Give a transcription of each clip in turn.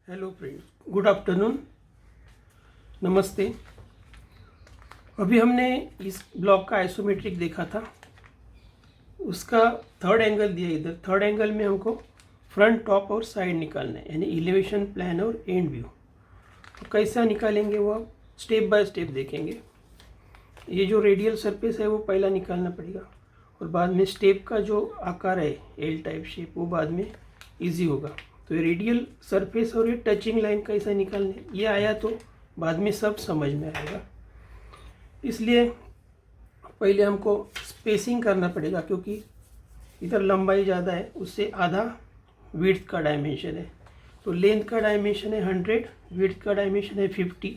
Hello friends, good afternoon, नमस्ते। अभी हमने इस ब्लॉक का आइसोमेट्रिक देखा था। उसका थर्ड एंगल दिया। इधर थर्ड एंगल में हमको फ्रंट, टॉप और साइड निकालना है, यानी एलिवेशन, प्लान और एंड व्यू। तो कैसा निकालेंगे वो आप स्टेप बाय स्टेप देखेंगे। ये जो रेडियल सरफेस है वो पहला निकालना पड़ेगा, और बाद में स्टेप का जो आकार है एल टाइप शेप, वो बाद में इजी होगा। तो ये रेडियल सरफेस और ये टचिंग लाइन कैसा निकालने, ये आया तो बाद में सब समझ में आएगा। इसलिए पहले हमको स्पेसिंग करना पड़ेगा, क्योंकि इधर लंबाई ज़्यादा है, उससे आधा विड्थ का डायमेंशन है। तो लेंथ का डायमेंशन है 100, विड्थ का डायमेंशन है 50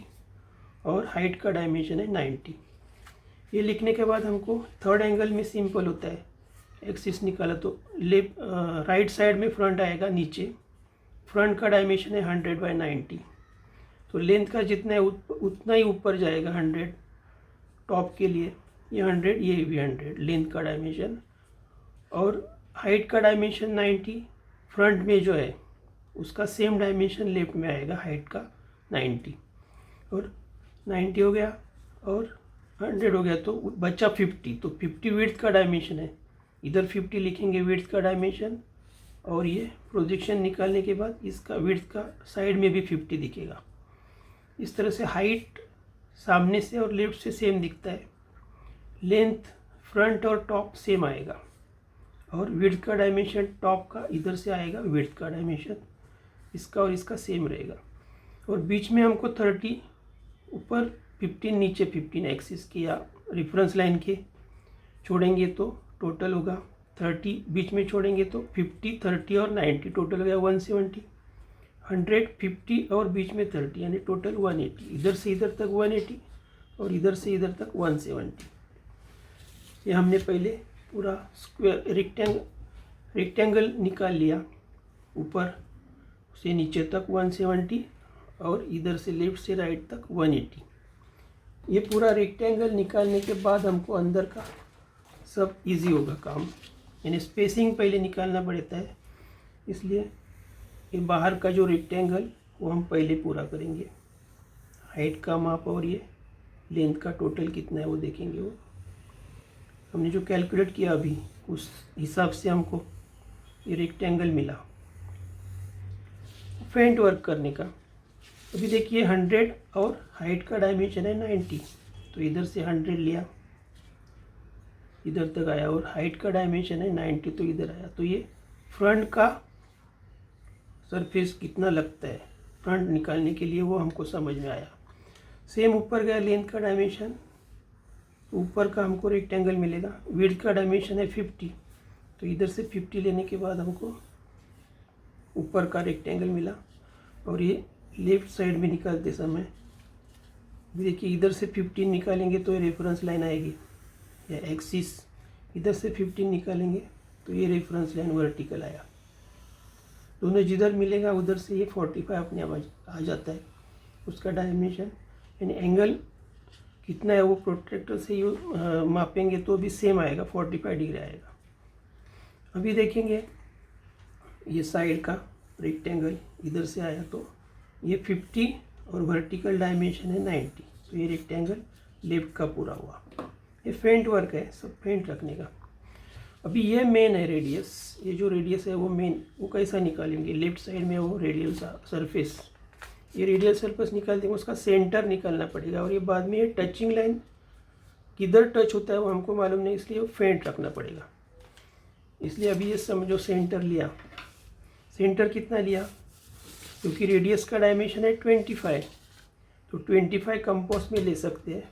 और हाइट का डायमेंशन है 90। ये लिखने के बाद हमको थर्ड एंगल में सिंपल होता है, एक्सिस निकाला तो लेफ्ट राइट साइड में फ्रंट आएगा नीचे। फ्रंट का डायमेंशन है 100/90, तो लेंथ का जितना है उतना ही ऊपर जाएगा 100 टॉप के लिए। ये 100, ये भी 100 लेंथ का डायमेंशन, और हाइट का डायमेंशन 90। फ्रंट में जो है उसका सेम डायमेंशन लेफ्ट में आएगा, हाइट का 90, और 90 हो गया और 100 हो गया, तो बचा 50। तो 50 विड्थ का डायमेंशन है, इधर 50 लिखेंगे विड्थ का डायमेंशन, और ये प्रोजेक्शन निकालने के बाद इसका विड्थ का साइड में भी 50 दिखेगा। इस तरह से हाइट सामने से और लेफ्ट से सेम दिखता है, लेंथ फ्रंट और टॉप सेम आएगा, और विड्थ का डायमेंशन टॉप का इधर से आएगा, विड्थ का डायमेंशन इसका और इसका सेम रहेगा। और बीच में हमको 30, ऊपर 15, नीचे 15 एक्सिस के या रेफरेंस लाइन के छोड़ेंगे तो टोटल होगा 30, बीच में छोड़ेंगे तो 50, 30 और 90, टोटल हो गया 170। 100, 50 और बीच में 30, यानी टोटल 180। इधर से इधर तक 180 और इधर से इधर तक 170। ये हमने पहले पूरा स्क्वायर रेक्टेंगल निकाल लिया, ऊपर से नीचे तक 170 और इधर से लेफ्ट से राइट तक 180। ये पूरा रेक्टेंगल निकालने के बाद हमको अंदर का सब इजी होगा काम, यानी स्पेसिंग पहले निकालना पड़ता है। इसलिए ये बाहर का जो रेक्टेंगल वो हम पहले पूरा करेंगे, हाइट का माप और ये लेंथ का टोटल कितना है वो देखेंगे। वो हमने जो कैलकुलेट किया अभी उस हिसाब से हमको ये रेक्टेंगल मिला। फेंट वर्क करने का अभी देखिए 100 और हाइट का डायमेंशन है 90, तो इधर से 100 लिया, इधर तक आया, और हाइट का डायमेंशन है 90, तो इधर आया। तो ये फ्रंट का सरफेस कितना लगता है फ्रंट निकालने के लिए वो हमको समझ में आया। सेम ऊपर गया लेंथ का डायमेंशन, ऊपर का हमको रेक्टेंगल मिलेगा। विड्थ का डायमेंशन है 50, तो इधर से 50 लेने के बाद हमको ऊपर का रेक्टेंगल मिला। और ये लेफ्ट साइड में निकालते समय देखिए इधर से 15 निकालेंगे तो ये रेफरेंस लाइन आएगी या एक्सिस, इधर से 15 निकालेंगे तो ये रेफरेंस लाइन वर्टिकल आया। दोनों जिधर मिलेगा उधर से ये 45 अपने आप आ जाता है उसका डायमेंशन, यानी एंगल कितना है वो प्रोट्रैक्टर से मापेंगे तो भी सेम आएगा, 45 डिग्री आएगा। अभी देखेंगे ये साइड का रेक्टेंगल इधर से आया तो ये 50 और वर्टिकल डायमेंशन है 90, तो ये रेक्टेंगल लेफ्ट का पूरा हुआ। ये फेंट वर्क है, सब फेंट रखने का। अभी ये मेन है रेडियस, ये जो रेडियस है वो मेन, वो कैसा निकालेंगे, लेफ्ट साइड में वो रेडियल सरफेस, ये रेडियल सरफेस निकाल देंगे, उसका सेंटर निकालना पड़ेगा। और ये बाद में ये टचिंग लाइन किधर टच होता है वो हमको मालूम नहीं, इसलिए वो फेंट रखना पड़ेगा। इसलिए अभी ये समझो सेंटर लिया, सेंटर कितना लिया, क्योंकि रेडियस का डायमेंशन है 25, तो 25 कंपास में ले सकते हैं।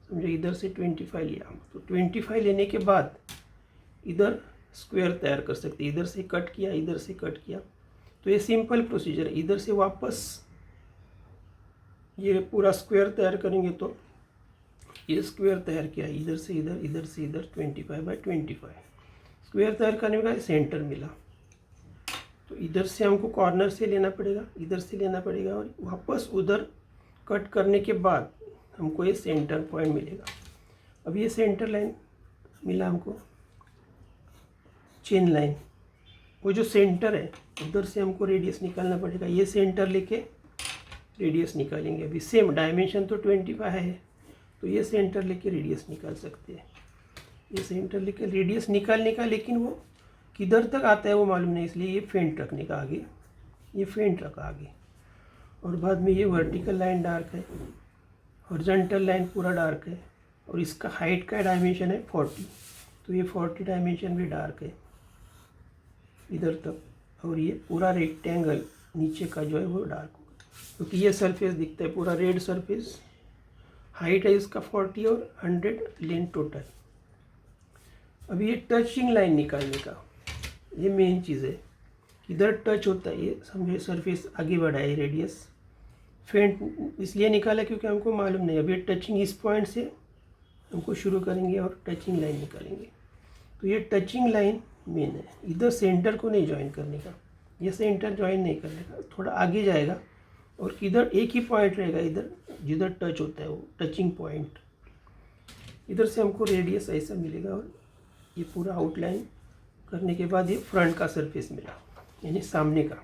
समझो इधर से 25 लिया, तो 25 लेने के बाद इधर स्क्वायर तैयार कर सकते हैं, इधर से कट किया, इधर से कट किया, तो ये सिंपल प्रोसीजर है। इधर से वापस ये पूरा स्क्वायर तैयार करेंगे तो ये स्क्वायर तैयार किया, इधर से इधर, इधर से इधर, 25/25 स्क्वायर तैयार करने का सेंटर मिला। तो इधर से हमको कॉर्नर से लेना पड़ेगा, इधर से लेना पड़ेगा, और वापस उधर कट करने के बाद हमको ये सेंटर पॉइंट मिलेगा। अब ये सेंटर लाइन मिला हमको, चेन लाइन, वो जो सेंटर है उधर से हमको रेडियस निकालना पड़ेगा। ये सेंटर लेके रेडियस निकालेंगे। अभी सेम डायमेंशन तो 25 है, तो ये सेंटर लेके रेडियस निकाल सकते हैं। ये सेंटर लेके रेडियस निकालने का, लेकिन वो किधर तक आता है वो मालूम नहीं, इसलिए ये फेंट रखने का आगे, ये फेंट रखा आगे। और बाद में ये वर्टिकल लाइन डार्क है, हॉरिजॉन्टल लाइन पूरा डार्क है, और इसका हाइट का डायमेंशन है 40, तो ये 40 डायमेंशन भी डार्क है इधर तक। और ये पूरा रेक्टेंगल नीचे का जो है वो डार्क होगा, क्योंकि ये सरफेस दिखता है पूरा रेड सरफेस। हाइट है इसका 40 और 100 लेंथ टोटल। अभी ये टचिंग लाइन निकालने का, ये मेन चीज़ है। इधर टच होता है, ये समझो सरफेस आगे बढ़ा है, रेडियस फेंट इसलिए निकाला क्योंकि हमको मालूम नहीं। अभी टचिंग इस पॉइंट से हमको शुरू करेंगे और टचिंग लाइन निकालेंगे। तो ये टचिंग लाइन मेन है। इधर सेंटर को नहीं ज्वाइन करने का, ये सेंटर ज्वाइन नहीं करने का, थोड़ा आगे जाएगा और इधर एक ही पॉइंट रहेगा, इधर जिधर टच होता है वो टचिंग पॉइंट। इधर से हमको रेडियस ऐसा मिलेगा, और ये पूरा आउटलाइन करने के बाद ये फ्रंट का सरफेस मिला, यानी सामने का।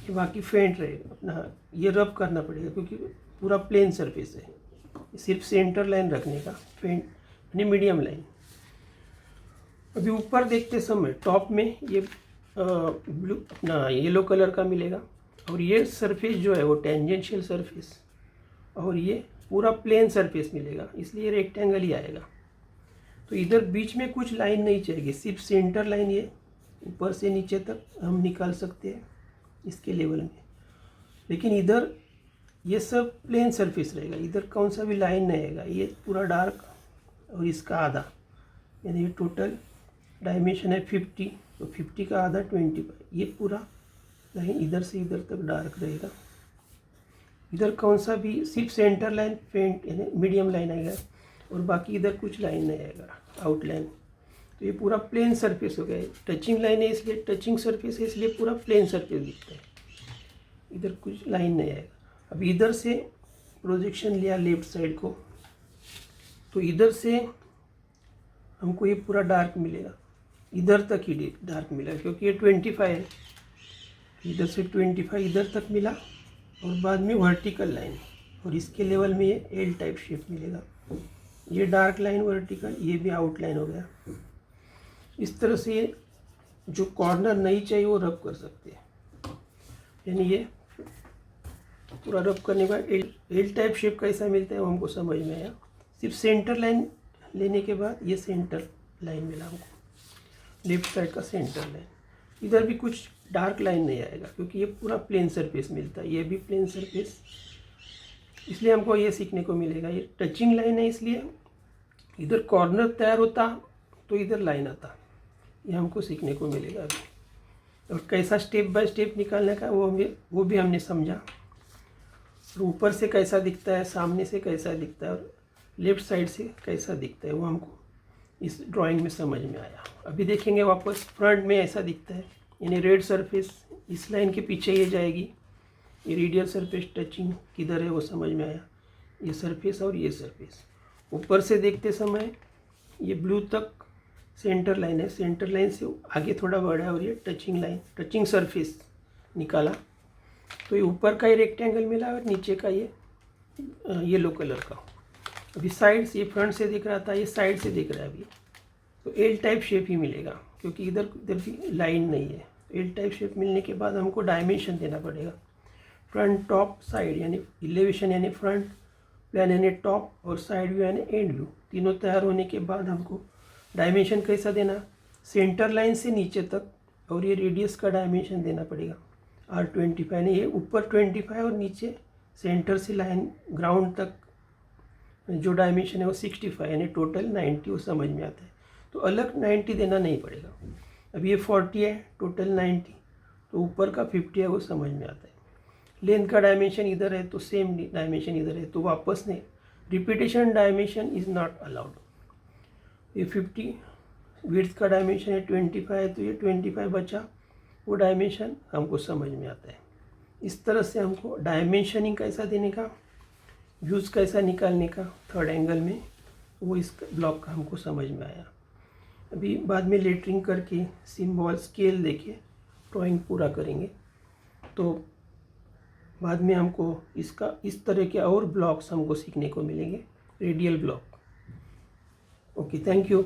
ये बाकी फेंट रहेगा अपना, ये रब करना पड़ेगा क्योंकि पूरा प्लेन सरफेस है। सिर्फ सेंटर लाइन रखने का, फेंट यानी मीडियम लाइन। अभी ऊपर देखते समय टॉप में ये ब्लू अपना येलो कलर का मिलेगा, और ये सरफेस जो है वो टेंजेंशियल सरफेस, और ये पूरा प्लेन सरफेस मिलेगा, इसलिए रेक्टेंगल ही आएगा। तो इधर बीच में कुछ लाइन नहीं चाहिए, सिर्फ सेंटर लाइन ये ऊपर से नीचे तक हम निकाल सकते हैं इसके लेवल में। लेकिन इधर ये सब प्लेन सरफेस रहेगा, इधर कौन सा भी लाइन नहीं आएगा। ये पूरा डार्क और इसका आधा, यानी ये टोटल डायमेंशन है 50, तो 50 का आधा 25। ये पूरा लाइन इधर से इधर तक डार्क रहेगा। इधर कौन सा भी सिर्फ सेंटर लाइन फेंट यानी मीडियम लाइन आएगा, और बाकी इधर कुछ लाइन नहीं आएगा आउटलाइन। तो ये पूरा प्लेन सरफेस हो गया। टचिंग लाइन है इसलिए टचिंग सरफेस है, इसलिए पूरा प्लेन सरफेस दिखता है, इधर कुछ लाइन नहीं आएगा। अब इधर से प्रोजेक्शन लिया लेफ्ट साइड को, तो इधर से हमको ये पूरा डार्क मिलेगा, इधर तक ही डार्क मिला क्योंकि ये 25 है। इधर से 25 इधर तक मिला, और बाद में वर्टिकल लाइन, और इसके लेवल में ये एल टाइप शेप मिलेगा। ये डार्क लाइन वर्टिकल, ये भी आउटलाइन हो गया। इस तरह से ये जो कॉर्नर नहीं चाहिए वो रब कर सकते हैं, यानी ये पूरा रब करने के बाद एल टाइप शेप कैसा मिलता है वो हमको समझ में आया। सिर्फ सेंटर लाइन लेने के बाद ये सेंटर लाइन मिला हमको, लेफ्ट साइड का सेंटर लाइन। इधर भी कुछ डार्क लाइन नहीं आएगा क्योंकि ये पूरा प्लेन सरफेस मिलता है, ये भी प्लेन सरफेस, इसलिए हमको ये सीखने को मिलेगा। ये टचिंग लाइन है, इसलिए इधर कॉर्नर तैयार होता तो इधर लाइन आता, ये हमको सीखने को मिलेगा अभी। और कैसा स्टेप बाय स्टेप निकालने का वो भी हमने समझा। और ऊपर से कैसा दिखता है, सामने से कैसा दिखता है, और लेफ्ट साइड से कैसा दिखता है वो हमको इस ड्राइंग में समझ में आया। अभी देखेंगे वापस फ्रंट में ऐसा दिखता है, यानी रेड सरफेस इस लाइन के पीछे ये जाएगी। ये रेडियल सरफेस टचिंग किधर है वो समझ में आया, ये सरफेस और ये सरफेस। ऊपर से देखते समय ये ब्लू तक सेंटर लाइन है, सेंटर लाइन से आगे थोड़ा बढ़ा है, और ये टचिंग लाइन टचिंग सरफेस निकाला, तो ये ऊपर का ये रेक्टेंगल मिला और नीचे का ये येलो कलर का। अभी साइड से, ये फ्रंट से दिख रहा था, ये साइड से दिख रहा है अभी, तो एल टाइप शेप ही मिलेगा क्योंकि इधर भी लाइन नहीं है। एल टाइप शेप मिलने के बाद हमको डायमेंशन देना पड़ेगा, फ्रंट टॉप साइड, यानी इलेवेशन यानी फ्रंट प्लान यानी टॉप, और साइड व्यू यानी एंड व्यू। तीनों तैयार होने के बाद हमको डायमेंशन कैसा देना, सेंटर लाइन से नीचे तक, और ये रेडियस का डायमेंशन देना पड़ेगा R25, यानी ये ऊपर 25 और नीचे सेंटर से लाइन ग्राउंड तक जो डायमेंशन है वो 65, यानी टोटल 90 वो समझ में आता है। तो अलग 90 देना नहीं पड़ेगा। अब ये 40 है, टोटल 90, तो ऊपर का 50 है वो समझ में आता है। लेंथ का डायमेंशन इधर है तो सेम डायमेंशन इधर है, तो वापस नहीं, repetition dimension is not allowed. ये 50 विड्थ का डायमेंशन है 25 है, तो ये 25 बचा, वो डायमेंशन हमको समझ में आता है। इस तरह से हमको डायमेंशनिंग कैसा देने का, व्यूज़ कैसा निकालने का थर्ड एंगल में, वो इस ब्लॉक का हमको समझ में आया। अभी बाद में लेटरिंग करके सिम्बॉल स्केल देके ड्राइंग पूरा करेंगे। तो बाद में हमको इसका इस तरह के और ब्लॉक्स हमको सीखने को मिलेंगे, radial block. Okay, thank you.